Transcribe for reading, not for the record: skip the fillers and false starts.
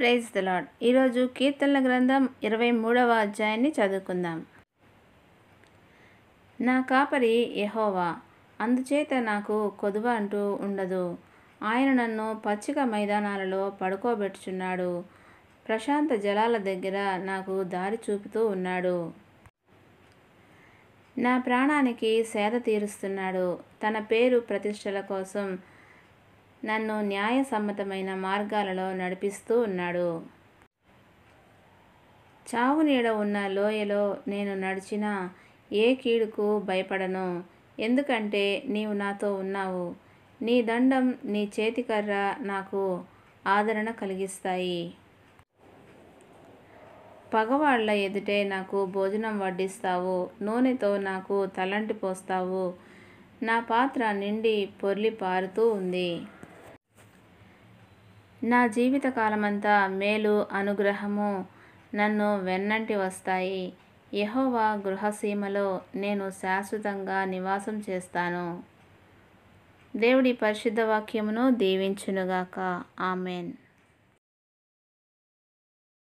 Praise the lord. ఈరోజు కీర్తనల గ్రంథం 23వ అధ్యాయాన్ని చదువుకుందాం. నా కాపరి యెహోవా, అందుచేత నాకు కొదువ అంటూ ఉండదు. ఆయన నన్ను పచ్చిక మైదానాలలో పడుకోబెట్టుచున్నాడు. ప్రశాంత జలాల దగ్గర నాకు దారి చూపుతూ ఉన్నాడు. నా ప్రాణానికి సేద తీరుస్తున్నాడు. తన పేరు ప్రతిష్టల కోసం నన్ను న్యాయసమ్మతమైన మార్గాలలో నడిపిస్తూ ఉన్నాడు. చావు నీడ ఉన్న లోయలో నేను నడిచినా ఏ కీడుకు భయపడను. ఎందుకంటే నీవు నాతో ఉన్నావు. నీ దండం, నీ చేతికర్ర నాకు ఆదరణ కలిగిస్తాయి. పగవాళ్ల ఎదుటే నాకు భోజనం వడ్డిస్తావు. నూనెతో నాకు తలంటి పోస్తావు. నా పాత్ర నిండి పొర్లి పారుతూ ఉంది. నా జీవితకాలమంతా మేలు, అనుగ్రహము నన్ను వెన్నంటి వస్తాయి. యెహోవా గృహసీమలో నేను శాశ్వతంగా నివాసం చేస్తాను. దేవుడి పరిశుద్ధ వాక్యమును దీవించునుగాక. ఆమెన్.